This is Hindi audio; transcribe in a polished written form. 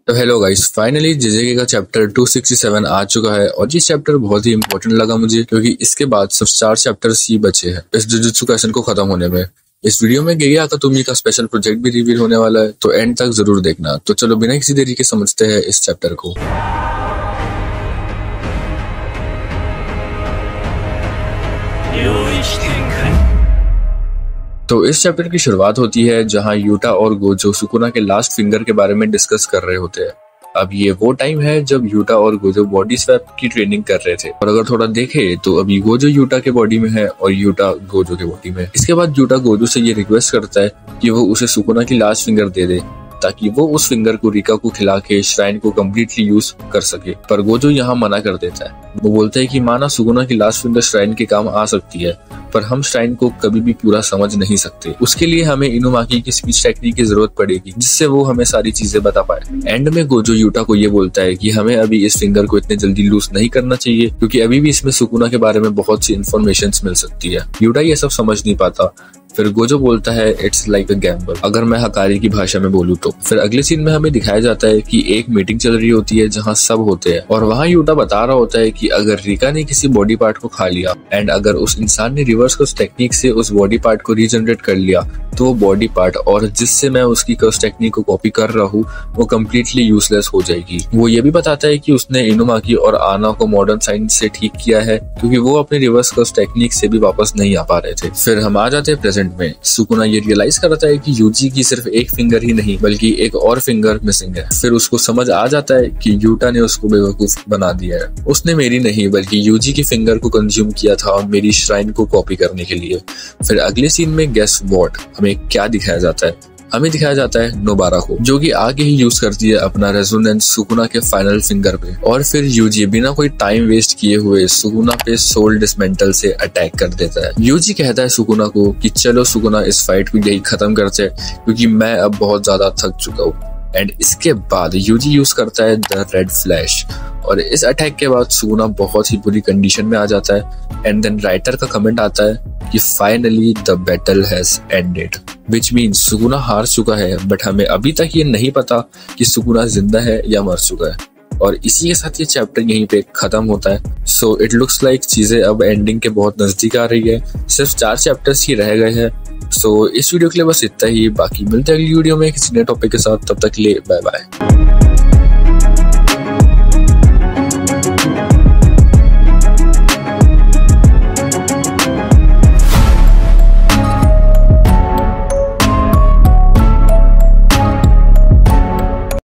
तो हेलो गाइस, फाइनली जेजेके का चैप्टर 267 आ चुका है और ये चैप्टर बहुत ही इंपॉर्टेंट लगा मुझे क्योंकि इसके बाद सिर्फ 4 चैप्टर्स ही बचे हैं इस जुजुत्सु काइसेन को खत्म होने में। इस वीडियो में गेगे अकातोमी का स्पेशल प्रोजेक्ट भी रिवील होने वाला है, तो एंड तक जरूर देखना। तो चलो बिना किसी देरी के समझते हैं इस चैप्टर को। तो इस चैप्टर की शुरुआत होती है जहां यूटा और गोजो सुकुना के लास्ट फिंगर के बारे में डिस्कस कर रहे होते हैं। अब ये वो टाइम है जब यूटा और गोजो बॉडी स्वैप की ट्रेनिंग कर रहे थे और अगर थोड़ा देखे तो अभी गोजो यूटा के बॉडी में है और यूटा गोजो के बॉडी में। इसके बाद यूटा गोजो से ये रिक्वेस्ट करता है कि वो उसे सुकुना की लास्ट फिंगर दे दे ताकि वो उस फिंगर को रिका को खिला के श्राइन को कम्प्लीटली यूज कर सके, पर गोजो यहाँ मना कर देता है। वो बोलते हैं कि माना सुकुना की लास्ट फिंगर श्राइन के काम आ सकती है, पर हम श्राइन को कभी भी पूरा समझ नहीं सकते। उसके लिए हमें इनुमाकी की स्पीच टेक्निक की जरूरत पड़ेगी जिससे वो हमें सारी चीजें बता पाए। एंड में गोजो यूटा को ये बोलता है कि हमें अभी इस फिंगर को इतने जल्दी लूज नहीं करना चाहिए क्योंकि अभी भी इसमें सुकुना के बारे में बहुत सी इन्फॉर्मेशन मिल सकती है। यूटा ये सब समझ नहीं पाता। फिर गोजो बोलता है इट्स लाइक अ गैम्बल, अगर मैं हकारी की भाषा में बोलूँ तो। फिर अगले सीन में हमें दिखाया जाता है कि एक मीटिंग चल रही होती है जहाँ सब होते हैं और वहाँ यूटा बता रहा होता है कि अगर रिका ने किसी बॉडी पार्ट को खा लिया एंड अगर उस इंसान ने रिवर्स कर्स टेक्निक से उस बॉडी पार्ट को रीजनरेट कर लिया तो वो बॉडी पार्ट और जिससे मैं उसकी कर्स टेक्निक को कॉपी कर रहा हूँ वो कम्प्लीटली यूजलेस हो जाएगी। वो ये भी बताता है कि उसने इनुमाकी और आना को मॉडर्न साइंस से ठीक किया है क्योंकि वो अपने रिवर्स कर्स टेक्निक से भी वापस नहीं आ पा रहे थे। फिर हम आ जाते हैं प्रेजेंट में। सुकुना ये रियलाइज करता है कि यूजी की सिर्फ एक फिंगर ही नहीं बल्कि एक और फिंगर मिसिंग है। फिर उसको समझ आ जाता है कि यूटा ने उसको बेवकूफ बना दिया है। उसने मेरी नहीं बल्कि यूजी की फिंगर को कंज्यूम किया था मेरी श्राइन को कॉपी करने के लिए। फिर अगले सीन में गेस व्हाट हमें क्या दिखाया जाता है? हमें दिखाया जाता है नोबारा को जो कि आगे ही यूज करती है अपना रेजोनेंस सुकुना के फाइनल फिंगर पे और फिर यूजी बिना कोई टाइम वेस्ट किए हुए सुकुना पे सोल डिसमेंटल से अटैक कर देता है। यूजी कहता है सुकुना को कि चलो सुकुना इस फाइट को यही खत्म करते हैं क्योंकि मैं अब बहुत ज्यादा थक चुका हूँ। एंड इसके बाद यूजी यूज करता है द रेड फ्लैश और इस अटैक के बाद सुकुना बहुत ही बुरी कंडीशन में आ जाता है। एंड देन राइटर का कमेंट आता है कि finally the battle has ended, which means Sukuna हार चुका है, बट हमें अभी तक ये नहीं पता कि सुकुना जिंदा है या मर चुका है। और इसी के साथ ये चैप्टर यहीं पे खत्म होता है। सो इट लुक्स लाइक चीजें अब एंडिंग के बहुत नजदीक आ रही है, सिर्फ 4 चैप्टर्स ही रह गए हैं। सो इस वीडियो के लिए बस इतना ही, बाकी मिलते हैं अगली वीडियो में किसी नए टॉपिक के साथ। तब तक के लिए बाय बाय।